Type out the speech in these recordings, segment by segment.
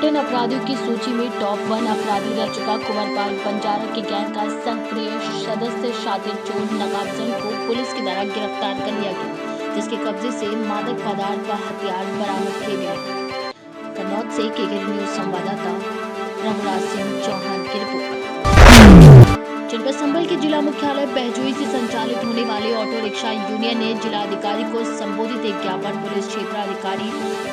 10 अपराधियों की सूची में टॉप 1 अपराधी रह चुका कुंवरपाल बंजारा के गैंग का सक्रिय सदस्य शातिर चोर नवाब को पुलिस के द्वारा गिरफ्तार कर लिया गया, जिसके कब्जे से मादक पदार्थ व हथियार बरामद किए गए। कन्नौज से केकेआर न्यूज संवाददाता रघुराज सिंह चौहान की रिपोर्ट। जनपद संभल के जिला मुख्यालय बहजोई से संचालित होने वाले ऑटो रिक्शा यूनियन ने जिलाधिकारी को संबोधित एक ज्ञापन पुलिस क्षेत्राधिकारी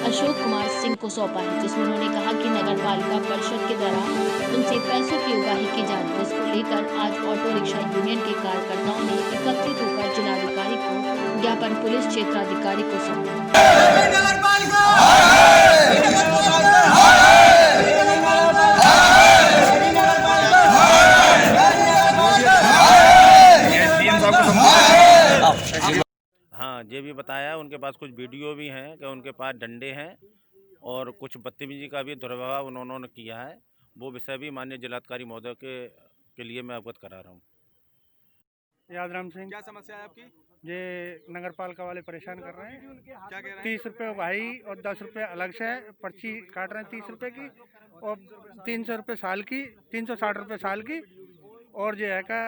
अशोक कुमार सिंह को सौंपा है, जिसमें उन्होंने कहा कि नगर पालिका परिषद के द्वारा उनसे पैसों की उगाही की जा रही है। इसको लेकर आज ऑटो रिक्शा यूनियन के कार्यकर्ताओं ने एकत्रित होकर जिलाधिकारी को ज्ञापन पुलिस क्षेत्राधिकारी को सौंपा। हाँ, ये भी बताया उनके पास कुछ वीडियो भी हैं कि उनके पास डंडे हैं और कुछ बदतमीजी का भी दुर्व्यवहार उन्होंने किया है। वो विषय भी माननीय जिलाधिकारी महोदय के लिए मैं अवगत करा रहा हूँ। यादराम सिंह, क्या समस्या है आपकी? ये नगर पालिका वाले परेशान कर रहे हैं। क्या कह रहे हैं? 30 रुपये भाई और 10 रुपये अलग से पर्ची काट रहे हैं 30 रुपये की, और 300 रुपये साल की, 360 रुपये साल की। और जो है का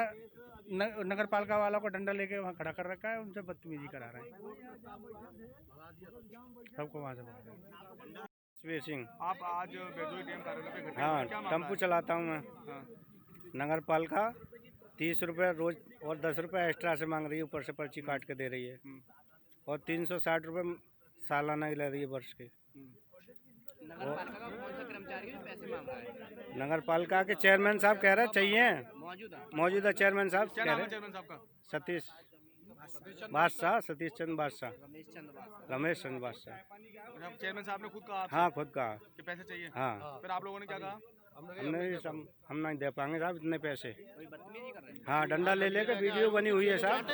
नगर पालिका वालों को डंडा लेके वहाँ खड़ा कर रखा है, उनसे बदतमीजी करा रहे हैं। सबको वहाँ से शिवेर सिंह। आप आज बेजोई डीएम कार्यालय पे घटना हाँ, क्या मामला टेम्पू है? चलाता हूँ मैं। हाँ। नगर पालिका 30 रुपये रोज और 10 रुपये एक्स्ट्रा से मांग रही है, ऊपर से पर्ची काट के दे रही है। और 360 रुपये सालाना ही ले रही है वर्ष के। नगर पालिका का कौन सा कर्मचारी है पैसे मांग रहा है? नगर पालिका के चेयरमैन साहब कह रहे चाहिए, मौजूदा चेयरमैन साहब क्या कह नाम है रहे चेयरमैन साहब का? सतीश बादशाह, सतीश चंद्र बादशाह, रमेश चंद्र बादशाह। जब चेयरमैन साहब ने खुद कहा आपसे हाँ, खुद कहा। कि पैसे चाहिए, हाँ, फिर आप लोगों ने क्या कहा? हम नहीं दे पाएंगे साहब इतने पैसे। हाँ, डंडा ले लेके वीडियो बनी हुई है साहब,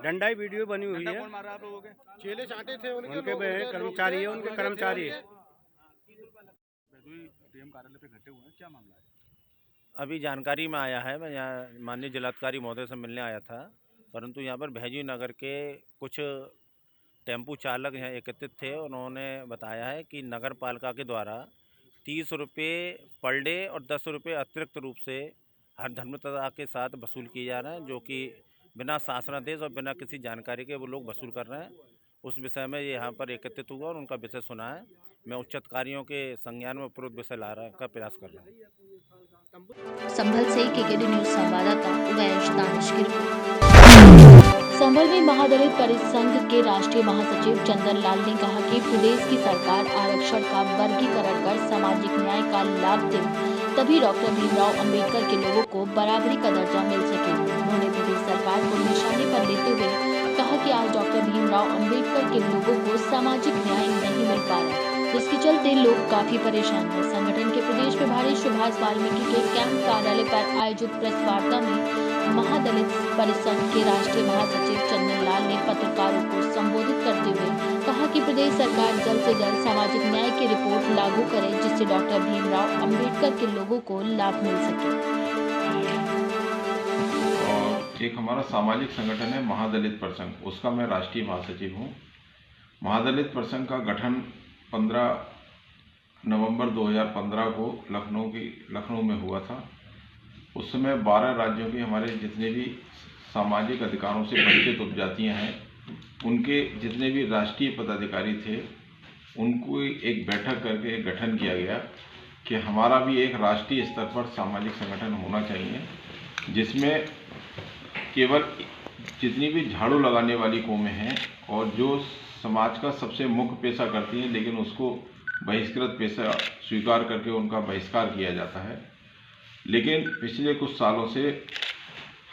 डंडा ही वीडियो बनी हुई है। कौन मार रहा है आप लोगों के? चेले चाटे थे उनके कर्मचारी है, उनके कर्मचारी है। बेजोई डीएम कार्यालय पे घटे हुए हैं, क्या मामला है? अभी जानकारी में आया है, मैं यहाँ माननीय जिलाधिकारी महोदय से मिलने आया था, परंतु यहाँ पर बहजोई नगर के कुछ टेम्पू चालक यहाँ एकत्रित थे। उन्होंने बताया है कि नगर पालिका के द्वारा 30 रुपये पर डे और 10 रुपये अतिरिक्त रूप से हर धर्मतता के साथ वसूल किए जा रहे हैं, जो कि बिना शासनादेश और बिना किसी जानकारी के वो लोग वसूल कर रहे हैं। उस विषय में ये यहाँ पर एकत्रित हुआ और उनका विषय सुना है। मैं उच्च अधिकारियों के संज्ञान में उपरोक्त विषय ला रहा का प्रयास कर रहा हूँ। संभल से केकेआर न्यूज संवाददाता उवैश दानिश की रिपोर्ट। संभल में महादलित परिसंघ के राष्ट्रीय महासचिव चंदन लाल ने कहा कि प्रदेश की सरकार आरक्षण का वर्गीकरण कर सामाजिक न्याय का लाभ दे, तभी डॉक्टर भीमराव अंबेडकर के लोगों को बराबरी का दर्जा मिल सके। उन्होंने प्रदेश सरकार को निशाने पर लेते हुए कहा कि आज डॉक्टर भीमराव अंबेडकर के लोगों को सामाजिक न्याय नहीं मिल पा रहा, जिसके चलते लोग काफी परेशान हैं। संगठन के प्रदेश प्रभारी सुभाष वाल्मीकि के कैंप कार्यालय पर आयोजित प्रेस वार्ता में महादलित परिसंघ के राष्ट्रीय महासचिव चंदन लाल ने पत्रकारों को संबोधित करते हुए कहा कि प्रदेश सरकार जल्द से जल्द सामाजिक न्याय की रिपोर्ट लागू करे, जिससे डॉक्टर भीमराव अंबेडकर के लोगों को लाभ मिल सके। और एक हमारा सामाजिक संगठन है महादलित परिसंघ, उसका मैं राष्ट्रीय महासचिव हूँ। महादलित परिसंघ का गठन 15 नवंबर 2015 को लखनऊ में हुआ था। उस समय 12 राज्यों के हमारे जितने भी सामाजिक अधिकारों से वंचित उपजातियां हैं, उनके जितने भी राष्ट्रीय पदाधिकारी थे, उनको एक बैठक करके एक गठन किया गया कि हमारा भी एक राष्ट्रीय स्तर पर सामाजिक संगठन होना चाहिए, जिसमें केवल जितनी भी झाड़ू लगाने वाली कौमें हैं और जो समाज का सबसे मुख्य पेशा करती हैं, लेकिन उसको बहिष्कृत पेशा स्वीकार करके उनका बहिष्कार किया जाता है। लेकिन पिछले कुछ सालों से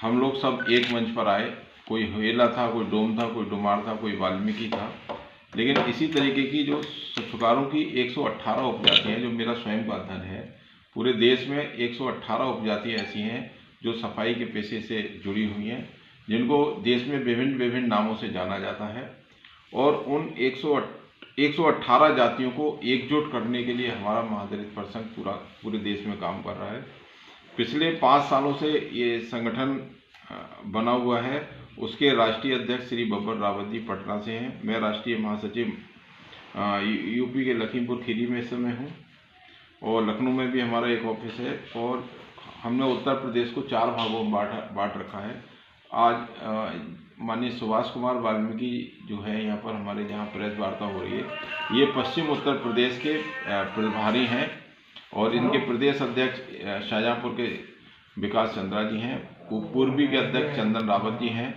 हम लोग सब एक मंच पर आए, कोई हेला था, कोई डोम था, कोई डुमार था, कोई वाल्मीकि था। लेकिन इसी तरीके की जो सुखारों की 118 उपजातियाँ हैं, जो मेरा स्वयं का अध्ययन है, पूरे देश में 118 उपजातियाँ ऐसी हैं जो सफाई के पेशे से जुड़ी हुई हैं, जिनको देश में विभिन्न नामों से जाना जाता है। और उन 118 जातियों को एकजुट करने के लिए हमारा महादलित परिसंघ पूरे देश में काम कर रहा है। पिछले 5 सालों से ये संगठन बना हुआ है। उसके राष्ट्रीय अध्यक्ष श्री बब्बर रावत जी पटना से हैं। मैं राष्ट्रीय महासचिव यूपी के लखीमपुर खीरी में इस समय हूँ। और लखनऊ में भी हमारा एक ऑफिस है, और हमने उत्तर प्रदेश को 4 भागों में बांट रखा है। आज माननीय सुभाष कुमार वाल्मीकि जो है यहाँ पर हमारे जहाँ प्रेस वार्ता हो रही है, ये पश्चिम उत्तर प्रदेश के प्रभारी हैं, और इनके प्रदेश अध्यक्ष शाहजहाँपुर के विकास चंद्रा जी हैं, पूर्वी के अध्यक्ष चंदन रावत जी हैं,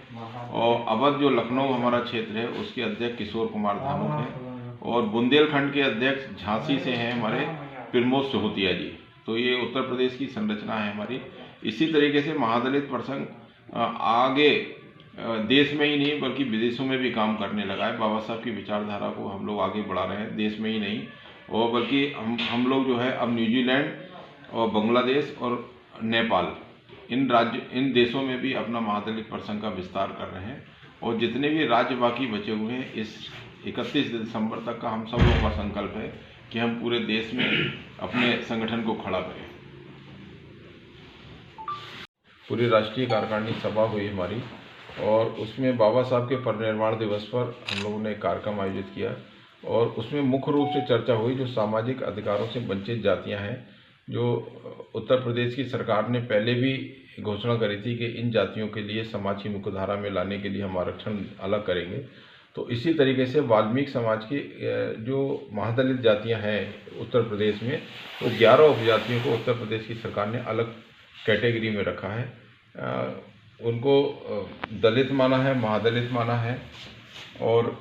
और अवध जो लखनऊ हमारा क्षेत्र है उसके अध्यक्ष किशोर कुमार धानुक हैं, और बुंदेलखंड के अध्यक्ष झांसी से हैं हमारे प्रमोद सोहतिया जी। तो ये उत्तर प्रदेश की संरचना है हमारी। इसी तरीके से महादलित प्रसंग आगे देश में ही नहीं बल्कि विदेशों में भी काम करने लगा है। बाबा साहब की विचारधारा को हम लोग आगे बढ़ा रहे हैं, देश में ही नहीं, और बल्कि हम लोग जो है अब न्यूजीलैंड और बांग्लादेश और नेपाल इन देशों में भी अपना महादलित प्रसंग का विस्तार कर रहे हैं। और जितने भी राज्य बाकी बचे हुए हैं, इस 31 दिसंबर तक का हम सब लोगों का संकल्प है कि हम पूरे देश में अपने संगठन को खड़ा करें। पूरी राष्ट्रीय कार्यकारिणी सभा हुई हमारी, और उसमें बाबा साहब के परिनिर्वाण दिवस पर हम लोगों ने एक कार्यक्रम आयोजित किया, और उसमें मुख्य रूप से चर्चा हुई जो सामाजिक अधिकारों से वंचित जातियां हैं, जो उत्तर प्रदेश की सरकार ने पहले भी घोषणा करी थी कि इन जातियों के लिए समाज की मुख्यधारा में लाने के लिए हम आरक्षण अलग करेंगे। तो इसी तरीके से वाल्मीकि समाज की जो महादलित जातियां हैं उत्तर प्रदेश में, वो 11 उपजातियों को उत्तर प्रदेश की सरकार ने अलग कैटेगरी में रखा है। उनको दलित माना है, महादलित माना है और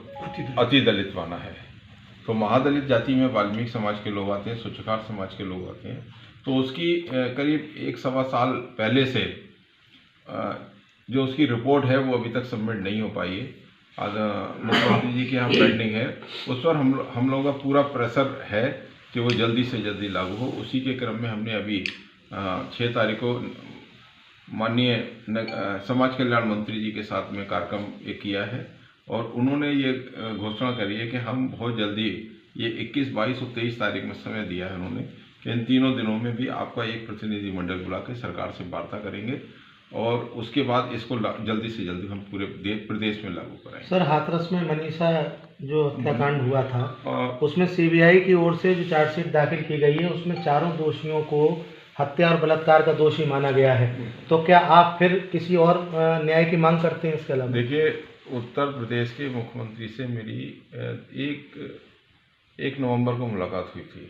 अति दलित माना है। तो महादलित जाति में वाल्मीकि समाज के लोग आते हैं, सूत्रकार समाज के लोग आते हैं। तो उसकी करीब 1-1.25 साल पहले से जो उसकी रिपोर्ट है वो अभी तक सबमिट नहीं हो पाई है। आज मुख्यमंत्री जी के यहाँ पेंडिंग है, उस पर हम लोगों का पूरा प्रेशर है कि वो जल्दी से जल्दी लागू हो। उसी के क्रम में हमने अभी 6 तारीख को माननीय समाज कल्याण मंत्री जी के साथ में कार्यक्रम एक किया है, और उन्होंने ये घोषणा करी है कि हम बहुत जल्दी ये 21, 22 और 23 तारीख में समय दिया है उन्होंने कि इन तीनों दिनों में भी आपका एक प्रतिनिधिमंडल बुला के सरकार से वार्ता करेंगे, और उसके बाद इसको जल्दी से जल्दी हम पूरे प्रदेश में लागू कराएंगे। सर, हाथरस में मनीषा जो हत्याकांड हुआ था, उसमें सीबीआई की ओर से जो चार्जशीट दाखिल की गई है उसमें चारों दोषियों को हत्या और बलात्कार का दोषी माना गया है। तो क्या आप फिर किसी और न्याय की मांग करते हैं इसके अलावा? देखिए, उत्तर प्रदेश के मुख्यमंत्री से मेरी 1 नवंबर को मुलाकात हुई थी,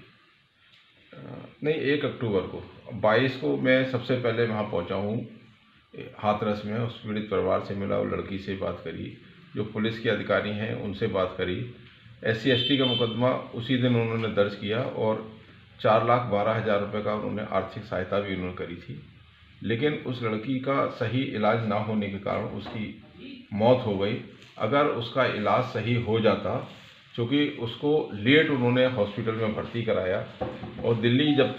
नहीं 1 अक्टूबर को। 22 को मैं सबसे पहले वहाँ पहुँचा हूँ हाथरस में, उस पीड़ित परिवार से मिला, वो लड़की से बात करी, जो पुलिस के अधिकारी हैं उनसे बात करी। SC/ST का मुकदमा उसी दिन उन्होंने दर्ज किया, और 4,12,000 रुपये का उन्होंने आर्थिक सहायता भी उन्होंने करी थी। लेकिन उस लड़की का सही इलाज ना होने के कारण उसकी मौत हो गई। अगर उसका इलाज सही हो जाता, क्योंकि उसको लेट उन्होंने हॉस्पिटल में भर्ती कराया, और दिल्ली जब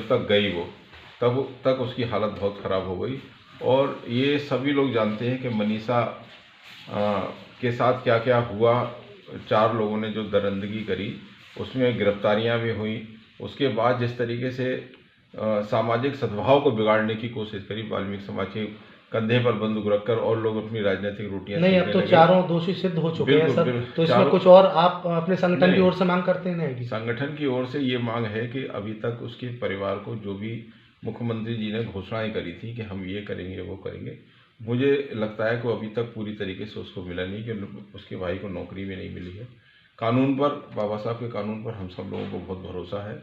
तक गई वो तब तक उसकी हालत बहुत ख़राब हो गई। और ये सभी लोग जानते हैं कि मनीषा के साथ क्या क्या हुआ। 4 लोगों ने जो दरिंदगी करी, उसमें गिरफ्तारियां भी हुई। उसके बाद जिस तरीके से सामाजिक सद्भाव को बिगाड़ने की कोशिश करी, वाल्मीकि समाज के कंधे पर बंदूक रखकर, और लोग अपनी राजनीतिक रोटियां नहीं, अब तो चारों दोषी सिद्ध हो चुके हैं सर। तो इसमें कुछ और आप अपने संगठन की ओर से मांग करते हैं? संगठन की ओर से ये मांग है कि अभी तक उसके परिवार को जो भी मुख्यमंत्री जी ने घोषणाएं करी थी कि हम ये करेंगे वो करेंगे, मुझे लगता है कि अभी तक पूरी तरीके से उसको मिला नहीं, कि उसके भाई को नौकरी भी नहीं मिली है। कानून पर, बाबा साहब के कानून पर हम सब लोगों को बहुत भरोसा है,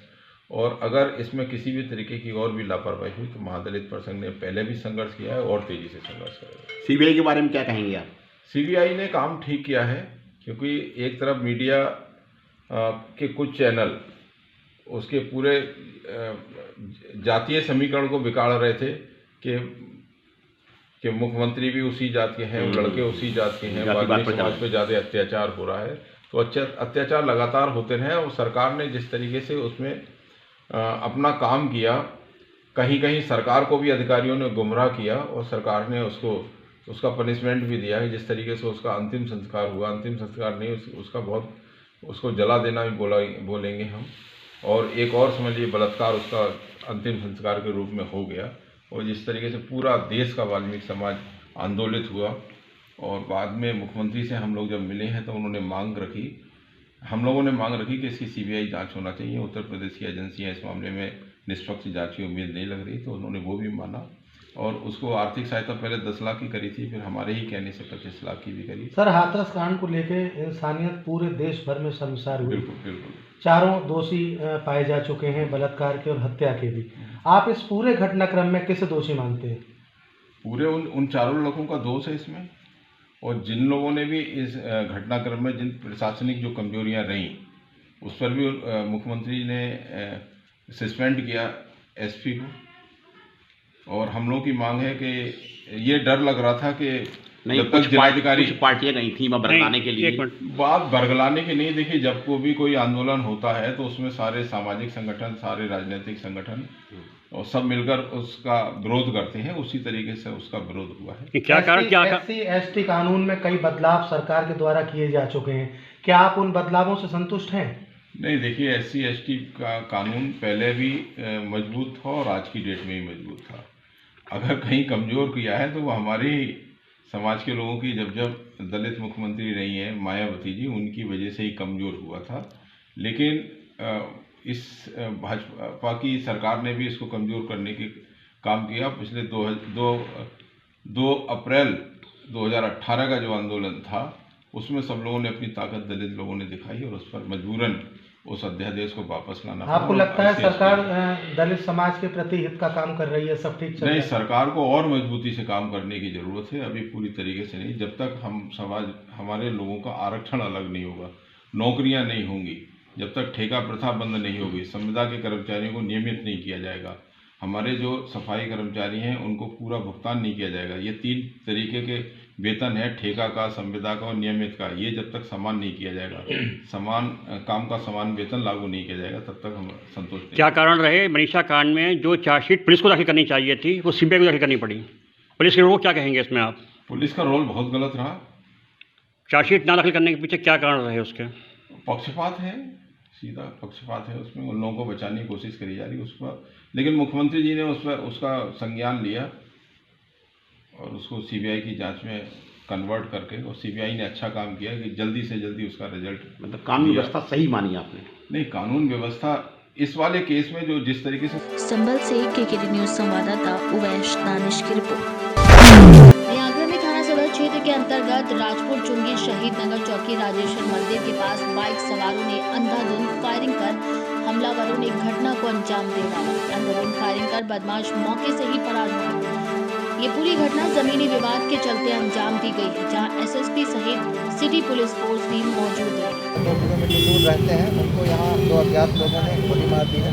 और अगर इसमें किसी भी तरीके की और भी लापरवाही हुई तो महादलित प्रसंग ने पहले भी संघर्ष किया है और तेजी से संघर्ष करेगा। सीबीआई के बारे में क्या कहेंगे आप? सीबीआई ने काम ठीक किया है, क्योंकि एक तरफ मीडिया के कुछ चैनल उसके पूरे जातीय समीकरण को बिगाड़ रहे थे कि मुख्यमंत्री भी उसी जात के हैं, लड़के उसी जात के हैं, वाल्मीकि समाज पे ज़्यादा अत्याचार हो रहा है। तो अत्याचार लगातार होते रहे, और सरकार ने जिस तरीके से उसमें अपना काम किया, कहीं कहीं सरकार को भी अधिकारियों ने गुमराह किया, और सरकार ने उसका पनिशमेंट भी दिया है। जिस तरीके से उसका अंतिम संस्कार हुआ, अंतिम संस्कार नहीं, उसको जला देना भी बोलेंगे हम, और एक और समझिए बलात्कार उसका अंतिम संस्कार के रूप में हो गया। और जिस तरीके से पूरा देश का वाल्मीकि समाज आंदोलित हुआ, और बाद में मुख्यमंत्री से हम लोग जब मिले हैं तो उन्होंने मांग रखी हम लोगों ने मांग रखी कि इसकी सीबीआई जांच होना चाहिए। उत्तर प्रदेश की एजेंसियां इस मामले में निष्पक्ष जांच की उम्मीद नहीं लग रही, तो उन्होंने वो भी माना और उसको आर्थिक सहायता पहले 10 लाख की करी थी, फिर हमारे ही कहने से 25 लाख की भी करी। सर, हाथरस कांड को लेकर इंसानियत पूरे देश भर में शर्मसार हुई। बिल्कुल बिल्कुल। चारों दोषी पाए जा चुके हैं, बलात्कार के और हत्या के भी। आप इस पूरे घटनाक्रम में किसे दोषी मानते हैं? पूरे उन चारों लोगों का दोष है इसमें, और जिन लोगों ने भी इस घटनाक्रम में जिन प्रशासनिक जो कमजोरियां रहीं उस पर भी मुख्यमंत्री ने सस्पेंड किया एसपी को। और हम लोग की मांग है कि ये डर लग रहा था कि नहीं, जब तक जिलाधिकारी कुछ पार्टियां गई थी वहाँ बरगलाने के लिए। बात बरगलाने की नहीं, देखिए जब को भी कोई आंदोलन होता है तो उसमें सारे सामाजिक संगठन, सारे राजनीतिक संगठन और सब मिलकर उसका विरोध करते हैं। उसी तरीके से उसका विरोध हुआ है। क्या कारण, क्या SC/ST कानून में कई बदलाव सरकार के द्वारा किए जा चुके हैं, क्या आप उन बदलावों से संतुष्ट हैं? नहीं, देखिए SC/ST का कानून पहले भी मजबूत था और आज की डेट में भी मजबूत था। अगर कहीं कमज़ोर किया है तो वो हमारे ही समाज के लोगों की, जब दलित मुख्यमंत्री रही हैं मायावती जी, उनकी वजह से ही कमज़ोर हुआ था। लेकिन इस भाजपा की सरकार ने भी इसको कमज़ोर करने की काम किया। पिछले 2 अप्रैल 2018 का जो आंदोलन था उसमें सब लोगों ने अपनी ताकत, दलित लोगों ने दिखाई और उस पर मजबूरन उस अध्यादेश को वापस लाना। आपको लगता है सरकार दलित समाज के प्रति हित का काम कर रही है, सब ठीक चल रहा है? नहीं, सरकार को और मजबूती से काम करने की ज़रूरत है, अभी पूरी तरीके से नहीं। जब तक हमारे लोगों का आरक्षण अलग नहीं होगा, नौकरियां नहीं होंगी, जब तक ठेका प्रथा बंद नहीं होगी, संविदा के कर्मचारियों को नियमित नहीं किया जाएगा, हमारे जो सफाई कर्मचारी हैं उनको पूरा भुगतान नहीं किया जाएगा, ये 3 तरीके के वेतन है, ठेका का, संविदा का और नियमित का, ये जब तक समान नहीं किया जाएगा, समान काम का समान वेतन लागू नहीं किया जाएगा, तब तक हम संतुष्ट नहीं। क्या कारण रहे मनीषा कांड में जो चार्जशीट पुलिस को दाखिल करनी चाहिए थी वो सीबीआई को दाखिल करनी पड़ी? पुलिस के रोल क्या कहेंगे इसमें आप? पुलिस का रोल बहुत गलत रहा। चार्जशीट ना दाखिल करने के पीछे क्या कारण रहे उसके? पक्षपात है, सीधा पक्षपात है उसमें, उन लोगों को बचाने की कोशिश करी जा रही है उस पर। लेकिन मुख्यमंत्री जी ने उस पर उसका संज्ञान लिया और उसको सीबीआई की जांच में कन्वर्ट करके, और सीबीआई ने अच्छा काम किया कि जल्दी से जल्दी उसका रिजल्ट, मतलब कानून व्यवस्था सही मानी आपने? नहीं, कानून व्यवस्था इस वाले केस में जो जिस तरीके से। संभल से KKD न्यूज संवाददाता उवैश दानिश की रिपोर्ट। आगरा में थाना सदर क्षेत्र के अंतर्गत राजपुर चुंगी शहीद नगर चौकी राजेश्वर मंदिर के पास बाइक सवारों ने अंधाधुंध फायरिंग कर हमलावरों ने घटना को अंजाम दे डाला। अंधाधुंध फायरिंग कर बदमाश मौके से ही फरार हुए। ये पूरी घटना जमीनी विवाद के चलते अंजाम दी गई है, जहां SSP सहित सिटी पुलिस फोर्स भी मौजूद है। 2 किलोमीटर दूर रहते हैं, उनको यहाँ 2 अज्ञात लोगों ने गोली मार दी है।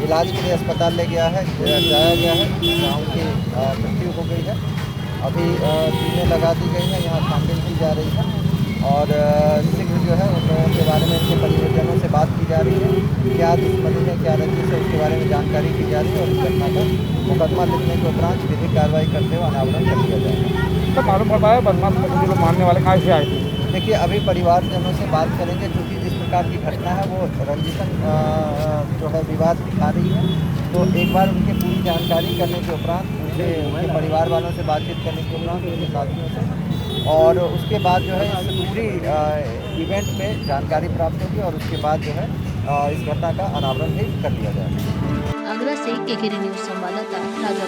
इलाज के लिए अस्पताल ले जाया गया है, जहाँ उनकी मृत्यु हो गई है। अभी टीमें लगा दी गई हैं, यहाँ छानबीन की जा रही है और शीघ्र जो है उन लोगों के बारे में, उनके परिजनों से बात की जा रही है, क्या दुश्मनी है, क्या रंजिश है, उसके बारे में जानकारी की जा रही है और इस घटना का मुकदमा लिखने के उपरांत विधिक कार्रवाई करते हुए अनावरण कर दिया जाएगा। तो मालूम पड़ पाया बदमाश जो मारने वाले कहाँ से आए थे? देखिए, अभी परिवारजनों से बात करेंगे, क्योंकि जिस प्रकार की घटना है वो रंजिशन जो है विवाद दिखा रही है, तो एक बार उनकी पूरी जानकारी करने के उपरांत, उनके परिवार वालों से बातचीत करने के उपरांत, उनके साथियों से, और उसके बाद जो है इस पूरी इवेंट पे जानकारी प्राप्त होगी और उसके बाद जो है इस घटना का अनावरण भी कर दिया जाएगा। आगरा से KKD न्यूज संवाददाता राजा।